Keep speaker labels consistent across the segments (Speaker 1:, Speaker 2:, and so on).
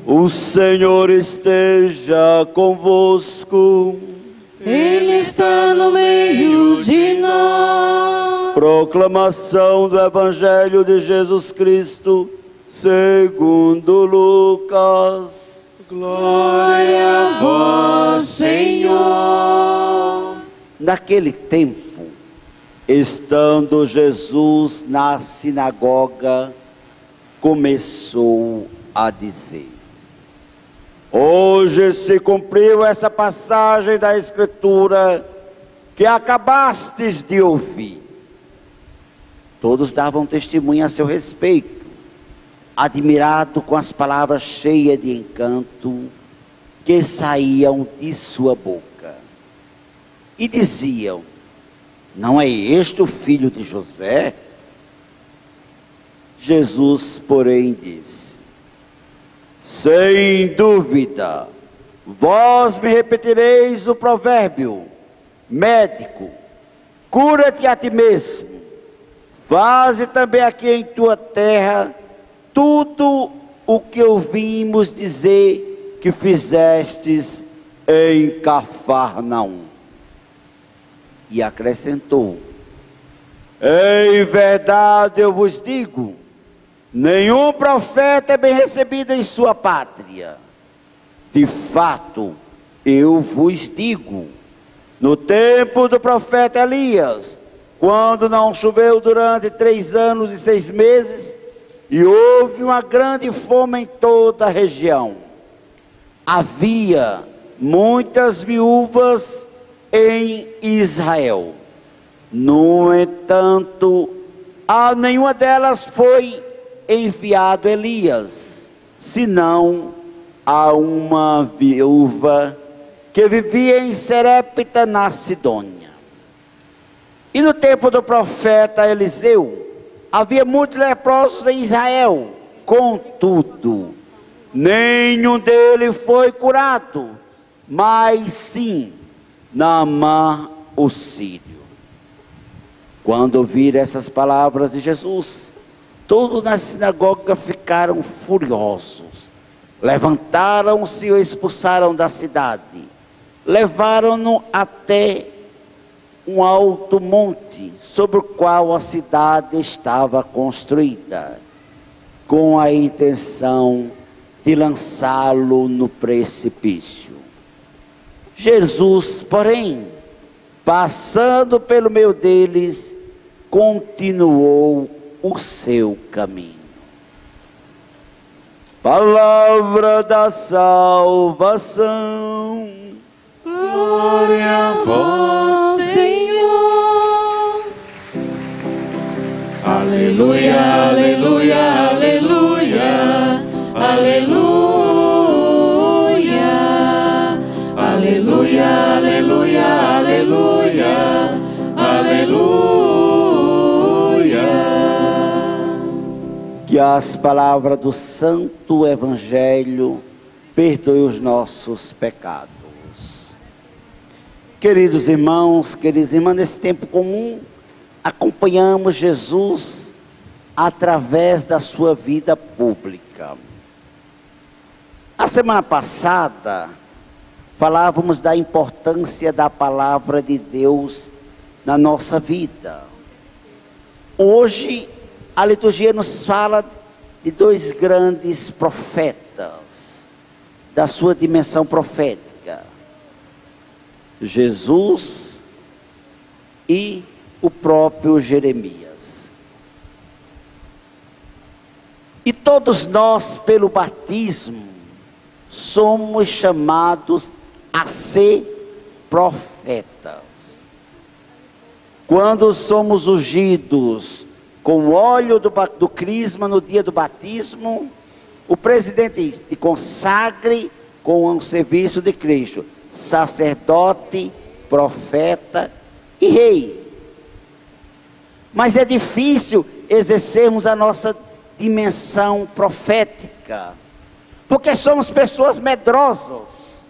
Speaker 1: O Senhor esteja convosco.
Speaker 2: Ele está no meio de nós.
Speaker 1: Proclamação do Evangelho de Jesus Cristo, segundo Lucas.
Speaker 2: Glória a vós, Senhor.
Speaker 1: Naquele tempo, estando Jesus na sinagoga, começou a dizer: hoje se cumpriu essa passagem da Escritura que acabastes de ouvir. Todos davam testemunho a seu respeito, admirado com as palavras cheias de encanto que saíam de sua boca. E diziam: não é este o filho de José? Jesus, porém, disse: sem dúvida, vós me repetireis o provérbio: médico, cura-te a ti mesmo, faze também aqui em tua terra tudo o que ouvimos dizer que fizestes em Cafarnaum. E acrescentou: em verdade eu vos digo, nenhum profeta é bem recebido em sua pátria. De fato, eu vos digo, no tempo do profeta Elias, quando não choveu durante 3 anos e 6 meses, e houve uma grande fome em toda a região, havia muitas viúvas em Israel. No entanto, a nenhuma delas foi enviado Elias, senão a uma viúva que vivia em Serepta, na Sidônia. E no tempo do profeta Eliseu, havia muitos leprosos em Israel. Contudo, nenhum deles foi curado, mas sim Naamã o sírio. Quando ouviram essas palavras de Jesus, todos na sinagoga ficaram furiosos. Levantaram-se e o expulsaram da cidade. Levaram-no até um alto monte, sobre o qual a cidade estava construída, com a intenção de lançá-lo no precipício. Jesus, porém, passando pelo meio deles, continuou o seu caminho. Palavra da salvação.
Speaker 2: Glória a vós, Senhor. Aleluia, aleluia, aleluia, aleluia, aleluia, aleluia, aleluia, aleluia.
Speaker 1: Que as palavras do Santo Evangelho perdoem os nossos pecados. Queridos irmãos, queridas irmãs, nesse tempo comum, acompanhamos Jesus através da sua vida pública. A semana passada, falávamos da importância da palavra de Deus na nossa vida. Hoje, a liturgia nos fala de 2 grandes profetas, da sua dimensão profética: Jesus e o próprio Jeremias. E todos nós, pelo batismo, somos chamados a ser profetas. Quando somos ungidos com o óleo do crisma no dia do batismo, o presidente diz: te consagre com o serviço de Cristo, sacerdote, profeta e rei. Mas é difícil exercermos a nossa dimensão profética, porque somos pessoas medrosas,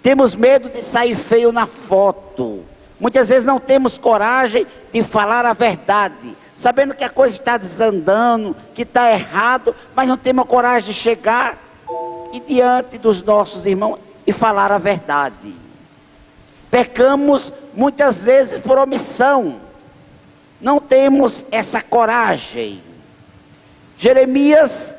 Speaker 1: temos medo de sair feio na foto, muitas vezes não temos coragem de falar a verdade, sabendo que a coisa está desandando, que está errado, mas não temos coragem de chegar. e diante dos nossos irmãos e falar a verdade. Pecamos muitas vezes por omissão, não temos essa coragem. Jeremias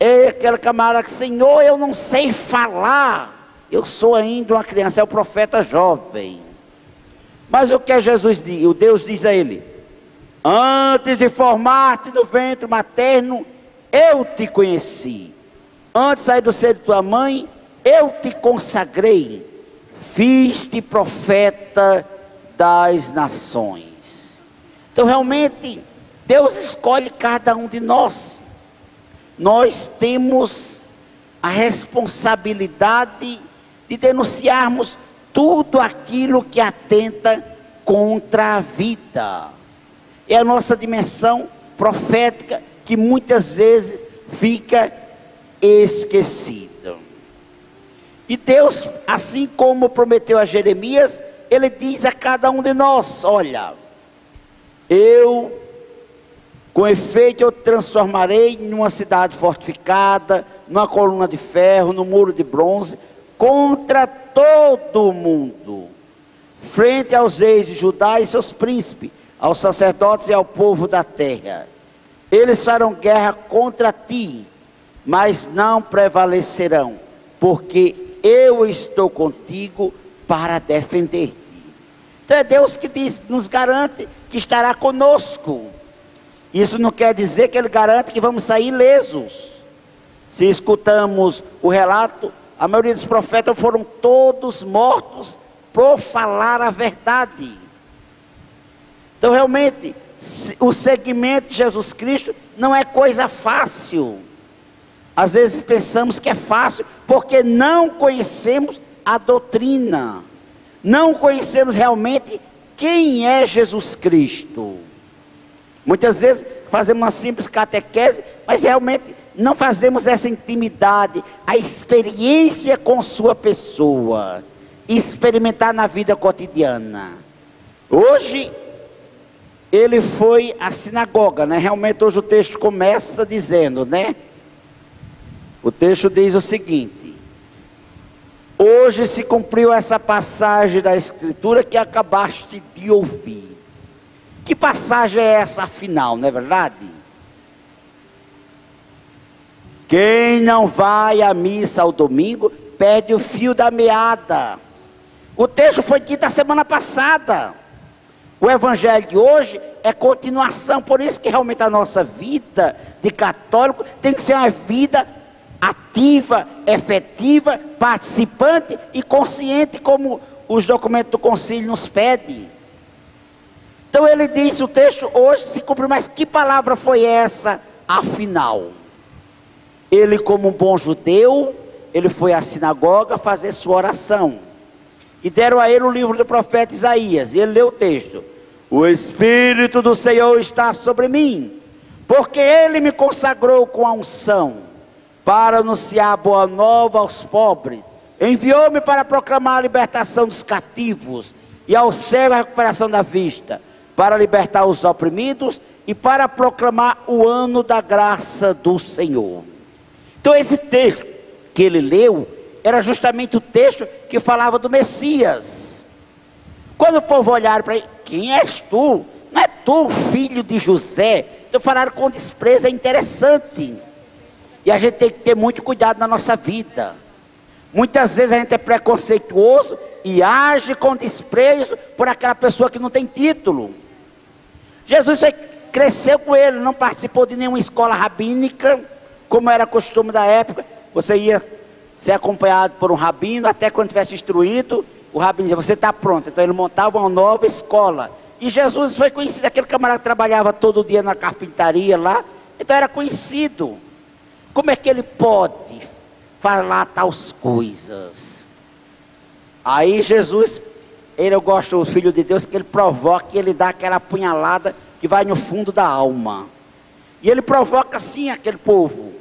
Speaker 1: é aquele camarada que, Senhor, eu não sei falar, eu sou ainda uma criança, é o profeta jovem. Mas o que Jesus diz? O Deus diz a ele: antes de formar-te no ventre materno, eu te conheci. Antes de sair do seio de tua mãe, eu te consagrei. Fiz-te profeta das nações. Então realmente, Deus escolhe cada um de nós. Nós temos a responsabilidade de denunciarmos tudo aquilo que atenta contra a vida. É a nossa dimensão profética que muitas vezes fica esquecida. E Deus, assim como prometeu a Jeremias, Ele diz a cada um de nós: olha, com efeito eu transformarei numa cidade fortificada, numa coluna de ferro, num muro de bronze, contra todo o mundo, frente aos reis de Judá e seus príncipes, aos sacerdotes e ao povo da terra. Eles farão guerra contra ti, mas não prevalecerão, porque eu estou contigo para defender-te. Então é Deus que nos garante que estará conosco. Isso não quer dizer que Ele garante que vamos sair ilesos. Se escutamos o relato, a maioria dos profetas foram todos mortos por falar a verdade. Então realmente, o seguimento de Jesus Cristo não é coisa fácil. Às vezes pensamos que é fácil, porque não conhecemos a doutrina. Não conhecemos realmente quem é Jesus Cristo. Muitas vezes fazemos uma simples catequese, mas realmente não fazemos essa intimidade, a experiência com sua pessoa, experimentar na vida cotidiana. Hoje, ele foi à sinagoga, né? Realmente hoje o texto começa dizendo, né? O texto diz o seguinte: hoje se cumpriu essa passagem da Escritura que acabaste de ouvir. Que passagem é essa afinal, não é verdade? Quem não vai à missa ao domingo, perde o fio da meada. O texto foi dito a semana passada. O evangelho de hoje é continuação, por isso que realmente a nossa vida de católico tem que ser uma vida ativa, efetiva, participante e consciente, como os documentos do concílio nos pedem. Então ele diz, o texto hoje se cumpriu, mas que palavra foi essa afinal? Ele, como um bom judeu, ele foi à sinagoga fazer sua oração. E deram a ele o livro do profeta Isaías, e ele leu o texto: o Espírito do Senhor está sobre mim, porque Ele me consagrou com a unção, para anunciar a boa nova aos pobres. Enviou-me para proclamar a libertação dos cativos, e ao cego a recuperação da vista, para libertar os oprimidos, e para proclamar o ano da graça do Senhor. Então esse texto que ele leu, era justamente o texto que falava do Messias. Quando o povo olharam para ele: quem és tu? Não é tu, filho de José? Então falaram com desprezo. É interessante. E a gente tem que ter muito cuidado na nossa vida. Muitas vezes a gente é preconceituoso e age com desprezo por aquela pessoa que não tem título. Jesus cresceu com ele, não participou de nenhuma escola rabínica, como era costume da época. Você ia ser acompanhado por um rabino, até quando tivesse instruído, o rabino dizia: você está pronto. Então ele montava uma nova escola. E Jesus foi conhecido, aquele camarada que trabalhava todo dia na carpintaria lá, então era conhecido. Como é que ele pode falar tais coisas? Aí Jesus, eu gosto do Filho de Deus, que ele provoca, e ele dá aquela apunhalada que vai no fundo da alma. E ele provoca assim aquele povo.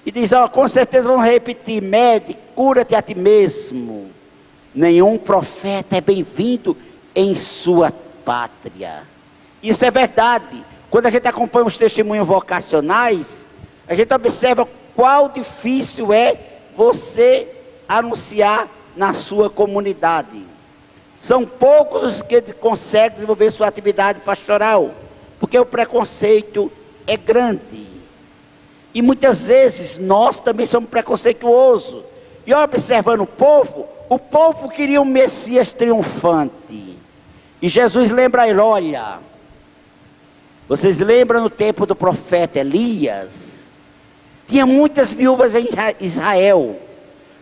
Speaker 1: E diz: ó, com certeza vão repetir: mede, cura-te a ti mesmo. Nenhum profeta é bem-vindo em sua pátria. Isso é verdade. Quando a gente acompanha os testemunhos vocacionais, a gente observa qual difícil é você anunciar na sua comunidade. São poucos os que conseguem desenvolver sua atividade pastoral, porque o preconceito é grande. E muitas vezes nós também somos preconceituosos. E observando o povo queria um Messias triunfante. E Jesus lembra a ele: olha, vocês lembram no tempo do profeta Elias? Tinha muitas viúvas em Israel,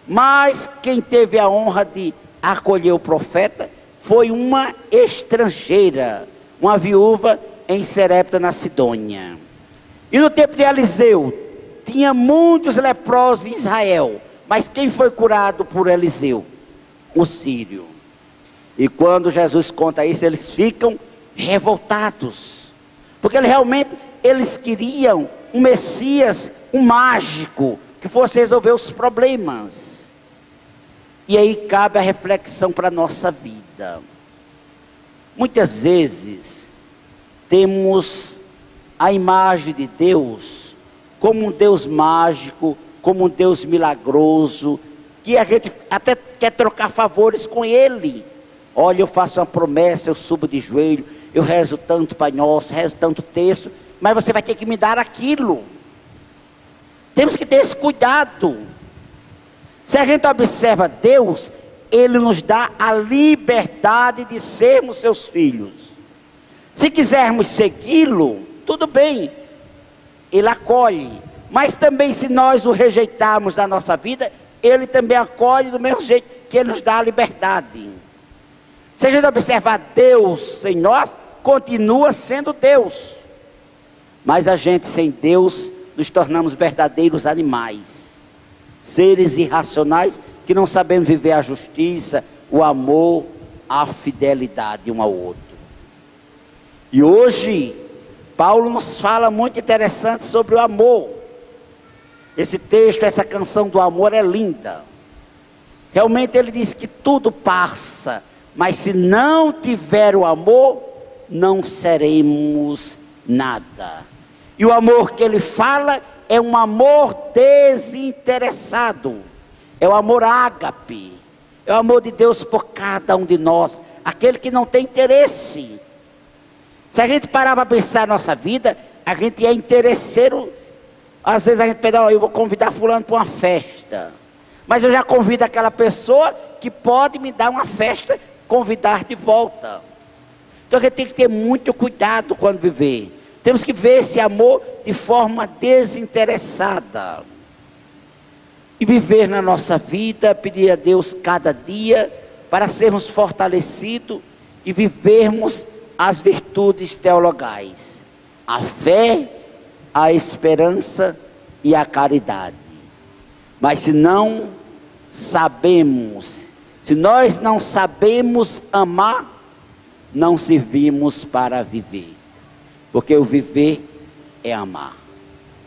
Speaker 1: mas quem teve a honra de acolher o profeta foi uma estrangeira, uma viúva em Serepta, na Sidônia. E no tempo de Eliseu, tinha muitos leprosos em Israel, mas quem foi curado por Eliseu? O sírio. E quando Jesus conta isso, eles ficam revoltados, porque eles queriam um Messias, um mágico, que fosse resolver os problemas. E aí cabe a reflexão para a nossa vida. Muitas vezes temos a imagem de Deus como um Deus mágico, como um Deus milagroso, que a gente até quer trocar favores com Ele. Olha, eu faço uma promessa, eu subo de joelho, eu rezo tanto Pai Nosso, rezo tanto texto, mas você vai ter que me dar aquilo. Temos que ter esse cuidado. Se a gente observa Deus, Ele nos dá a liberdade de sermos seus filhos. Se quisermos segui-lo, tudo bem, Ele acolhe. Mas também, se nós o rejeitarmos da nossa vida, Ele também acolhe do mesmo jeito que Ele nos dá a liberdade. Se a gente observar Deus em nós, continua sendo Deus. Mas a gente sem Deus, nos tornamos verdadeiros animais, seres irracionais, que não sabemos viver a justiça, o amor, a fidelidade um ao outro. E hoje, Paulo nos fala muito interessante sobre o amor. Esse texto, essa canção do amor é linda. Realmente ele diz que tudo passa, mas se não tiver o amor, não seremos nada. E o amor que ele fala é um amor desinteressado. É o amor ágape. É o amor de Deus por cada um de nós. Aquele que não tem interesse. Se a gente parar para pensar na nossa vida, a gente é interesseiro. Às vezes a gente pensa: eu vou convidar fulano para uma festa, mas eu já convido aquela pessoa que pode me dar uma festa, convidar de volta. Então a gente tem que ter muito cuidado quando viver. Temos que ver esse amor de forma desinteressada. E viver na nossa vida, pedir a Deus cada dia, para sermos fortalecidos e vivermos as virtudes teologais. A fé, a esperança e a caridade. Mas se não sabemos, se nós não sabemos amar, não servimos para viver. Porque o viver é amar.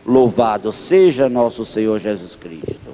Speaker 1: Louvado seja nosso Senhor Jesus Cristo.